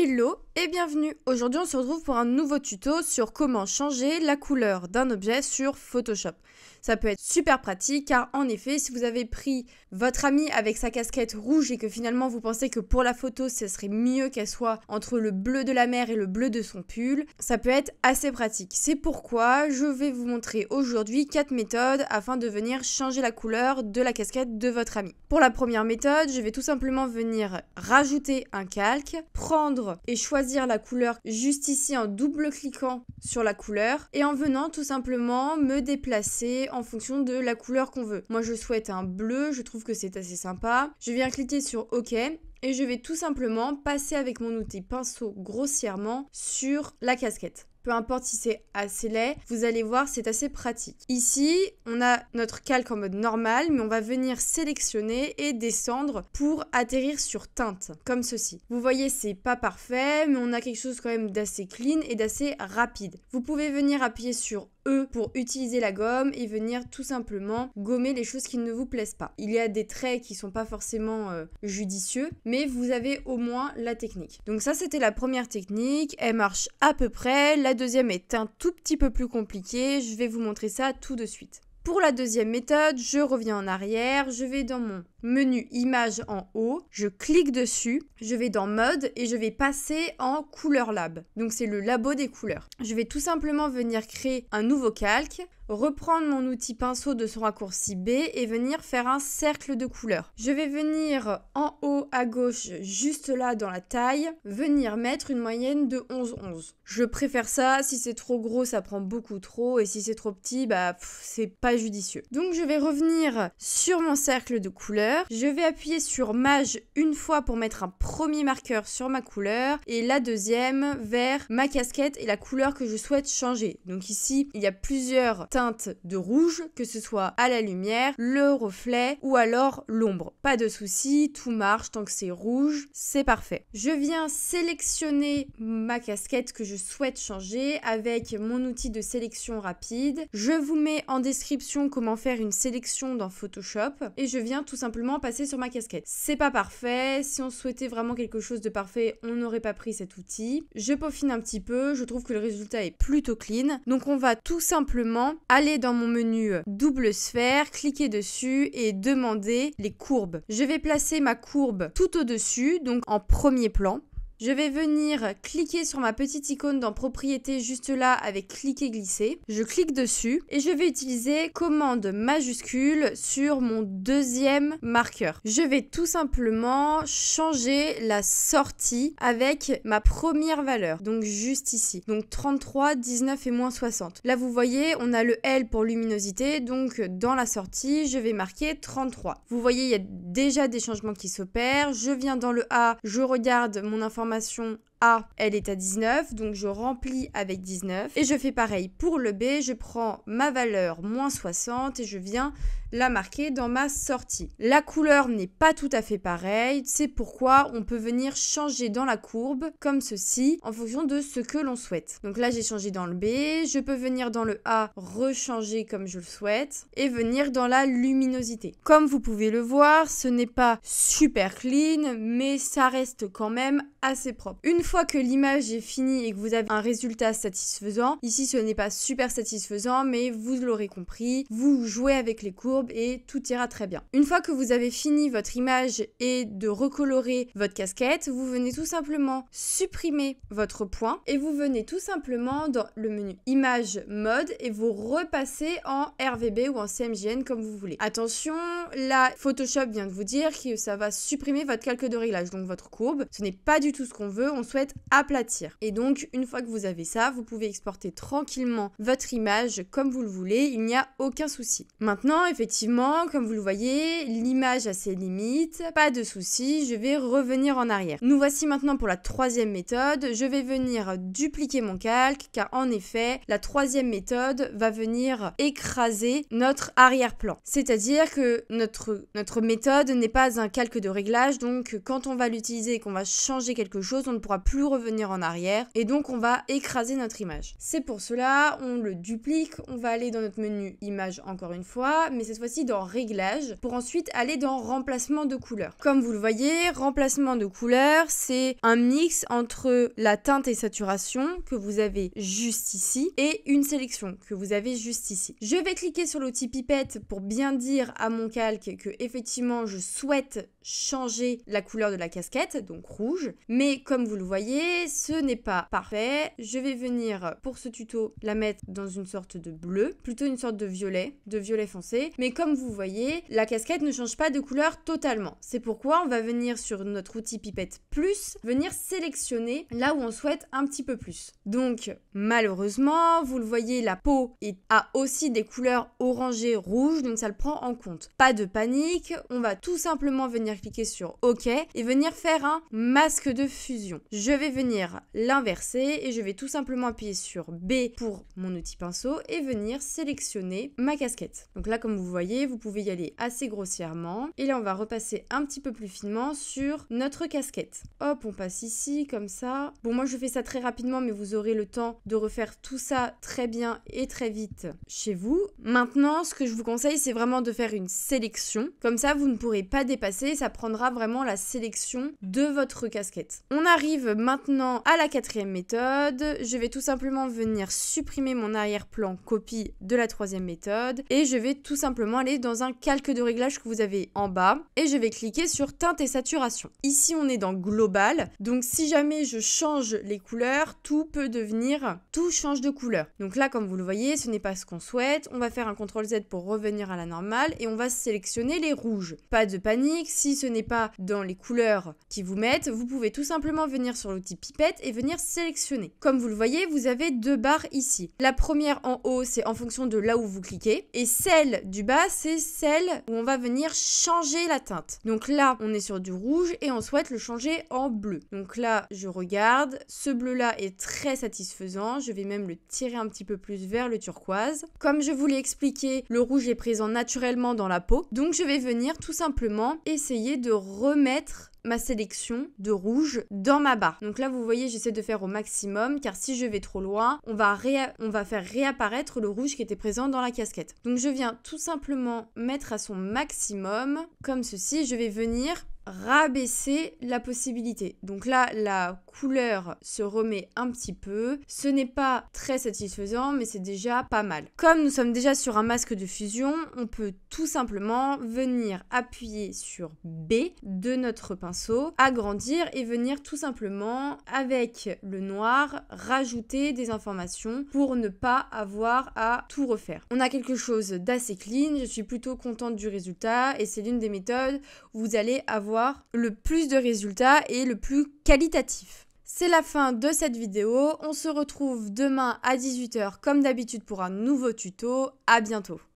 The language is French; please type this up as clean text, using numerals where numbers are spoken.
Hello et bienvenue! Aujourd'hui on se retrouve pour un nouveau tuto sur comment changer la couleur d'un objet sur Photoshop. Ça peut être super pratique car en effet si vous avez pris votre ami avec sa casquette rouge et que finalement vous pensez que pour la photo ce serait mieux qu'elle soit entre le bleu de la mer et le bleu de son pull, ça peut être assez pratique. C'est pourquoi je vais vous montrer aujourd'hui 4 méthodes afin de venir changer la couleur de la casquette de votre ami. Pour la première méthode, je vais tout simplement venir rajouter un calque, prendre et choisir la couleur juste ici en double-cliquant sur la couleur et en venant tout simplement me déplacer en fonction de la couleur qu'on veut. Moi je souhaite un bleu, je trouve que c'est assez sympa. Je viens cliquer sur OK et je vais tout simplement passer avec mon outil pinceau grossièrement sur la casquette. Peu importe si c'est assez laid, vous allez voir, c'est assez pratique. Ici, on a notre calque en mode normal, mais on va venir sélectionner et descendre pour atterrir sur teinte, comme ceci. Vous voyez, c'est pas parfait, mais on a quelque chose quand même d'assez clean et d'assez rapide. Vous pouvez venir appuyer sur E pour utiliser la gomme et venir tout simplement gommer les choses qui ne vous plaisent pas. Il y a des traits qui sont pas forcément judicieux, mais vous avez au moins la technique. Donc ça, c'était la première technique, elle marche à peu près. La deuxième est un tout petit peu plus compliquée, je vais vous montrer ça tout de suite. Pour la deuxième méthode, je reviens en arrière, je vais dans mon menu Images en haut, je clique dessus, je vais dans Mode et je vais passer en Couleur Lab. Donc c'est le labo des couleurs. Je vais tout simplement venir créer un nouveau calque, reprendre mon outil pinceau de son raccourci B et venir faire un cercle de couleurs. Je vais venir en haut à gauche, juste là dans la taille, venir mettre une moyenne de 11-11. Je préfère ça, si c'est trop gros ça prend beaucoup trop et si c'est trop petit c'est pas judicieux. Donc je vais revenir sur mon cercle de couleurs, je vais appuyer sur Mage une fois pour mettre un premier marqueur sur ma couleur et la deuxième vers ma casquette et la couleur que je souhaite changer. Donc ici il y a plusieurs teintes de rouge, que ce soit à la lumière, le reflet ou alors l'ombre. Pas de souci, tout marche tant que c'est rouge, c'est parfait. Je viens sélectionner ma casquette que je souhaite changer avec mon outil de sélection rapide. Je vous mets en description comment faire une sélection dans Photoshop et je viens tout simplement passer sur ma casquette. C'est pas parfait, si on souhaitait vraiment quelque chose de parfait, on n'aurait pas pris cet outil. Je peaufine un petit peu, je trouve que le résultat est plutôt clean. Donc on va tout simplement aller dans mon menu double sphère, cliquer dessus et demander les courbes. Je vais placer ma courbe tout au-dessus, donc en premier plan. Je vais venir cliquer sur ma petite icône dans propriétés juste là avec cliquer glisser. Je clique dessus et je vais utiliser commande majuscule sur mon deuxième marqueur. Je vais tout simplement changer la sortie avec ma première valeur, donc juste ici. Donc 33, 19 et moins 60. Là vous voyez, on a le L pour luminosité, donc dans la sortie, je vais marquer 33. Vous voyez, il y a déjà des changements qui s'opèrent. Je viens dans le A, je regarde mon information A, elle est à 19, donc je remplis avec 19. Et je fais pareil pour le B, je prends ma valeur moins 60 et je viens la marquer dans ma sortie. La couleur n'est pas tout à fait pareille, c'est pourquoi on peut venir changer dans la courbe comme ceci en fonction de ce que l'on souhaite. Donc là j'ai changé dans le B, je peux venir dans le A, rechanger comme je le souhaite et venir dans la luminosité. Comme vous pouvez le voir, ce n'est pas super clean, mais ça reste quand même assez propre. Une fois que l'image est finie et que vous avez un résultat satisfaisant, ici ce n'est pas super satisfaisant, mais vous l'aurez compris, vous jouez avec les courbes et tout ira très bien. Une fois que vous avez fini votre image et de recolorer votre casquette, vous venez tout simplement supprimer votre point et vous venez tout simplement dans le menu Image Mode et vous repassez en RVB ou en CMJN comme vous voulez. Attention, là Photoshop vient de vous dire que ça va supprimer votre calque de réglage, donc votre courbe. Ce n'est pas du tout ce qu'on veut, on souhaite aplatir. Et donc une fois que vous avez ça, vous pouvez exporter tranquillement votre image comme vous le voulez, il n'y a aucun souci. Maintenant, effectivement, comme vous le voyez, l'image a ses limites, pas de souci, je vais revenir en arrière. Nous voici maintenant pour la troisième méthode, je vais venir dupliquer mon calque car en effet, la troisième méthode va venir écraser notre arrière-plan. C'est-à-dire que notre méthode n'est pas un calque de réglage, donc quand on va l'utiliser et qu'on va changer quelque chose, on ne pourra plus revenir en arrière et donc on va écraser notre image. C'est pour cela, on le duplique, on va aller dans notre menu image encore une fois, mais cette fois-ci dans réglages pour ensuite aller dans remplacement de couleur. Comme vous le voyez, remplacement de couleur, c'est un mix entre la teinte et saturation que vous avez juste ici et une sélection que vous avez juste ici. Je vais cliquer sur l'outil pipette pour bien dire à mon calque que effectivement je souhaite changer la couleur de la casquette, donc rouge, mais comme vous le voyez, ce n'est pas parfait. Je vais venir pour ce tuto la mettre dans une sorte de bleu, plutôt une sorte de violet foncé, mais comme vous voyez, la casquette ne change pas de couleur totalement. C'est pourquoi on va venir sur notre outil pipette plus, venir sélectionner là où on souhaite un petit peu plus. Donc malheureusement, vous le voyez, la peau a aussi des couleurs orangées, rouges, donc ça le prend en compte. Pas de panique, on va tout simplement venir cliquer sur OK et venir faire un masque de fusion. Je vais venir l'inverser et je vais tout simplement appuyer sur B pour mon outil pinceau et venir sélectionner ma casquette. Donc là, comme vous voyez, vous pouvez y aller assez grossièrement. Et là, on va repasser un petit peu plus finement sur notre casquette. Hop, on passe ici, comme ça. Bon, moi, je fais ça très rapidement, mais vous aurez le temps de refaire tout ça très bien et très vite chez vous. Maintenant, ce que je vous conseille, c'est vraiment de faire une sélection. Comme ça, vous ne pourrez pas dépasser. Ça prendra vraiment la sélection de votre casquette. On arrive maintenant à la quatrième méthode. Je vais tout simplement venir supprimer mon arrière-plan copie de la troisième méthode et je vais tout simplement aller dans un calque de réglage que vous avez en bas et je vais cliquer sur teinte et saturation. Ici, on est dans global. Donc, si jamais je change les couleurs, tout change de couleur. Donc là, comme vous le voyez, ce n'est pas ce qu'on souhaite. On va faire un CTRL Z pour revenir à la normale et on va sélectionner les rouges. Pas de panique, si ce n'est pas dans les couleurs qui vous mettent, vous pouvez tout simplement venir sur l'outil pipette et venir sélectionner. Comme vous le voyez, vous avez deux barres ici. La première en haut, c'est en fonction de là où vous cliquez et celle du bas, c'est celle où on va venir changer la teinte. Donc là, on est sur du rouge et on souhaite le changer en bleu. Donc là, je regarde, ce bleu-là est très satisfaisant. Je vais même le tirer un petit peu plus vers le turquoise. Comme je vous l'ai expliqué, le rouge est présent naturellement dans la peau. Donc je vais venir tout simplement essayer de remettre ma sélection de rouge dans ma barre. Donc là, vous voyez, j'essaie de faire au maximum car si je vais trop loin, on va faire réapparaître le rouge qui était présent dans la casquette. Donc je viens tout simplement mettre à son maximum comme ceci. Je vais venir rabaisser la possibilité. Donc là, la couleur se remet un petit peu. Ce n'est pas très satisfaisant, mais c'est déjà pas mal. Comme nous sommes déjà sur un masque de fusion, on peut tout simplement venir appuyer sur B de notre pinceau, agrandir et venir tout simplement, avec le noir, rajouter des informations pour ne pas avoir à tout refaire. On a quelque chose d'assez clean, je suis plutôt contente du résultat et c'est l'une des méthodes où vous allez avoir le plus de résultats et le plus qualitatif. C'est la fin de cette vidéo. On se retrouve demain à 18 h comme d'habitude pour un nouveau tuto. À bientôt.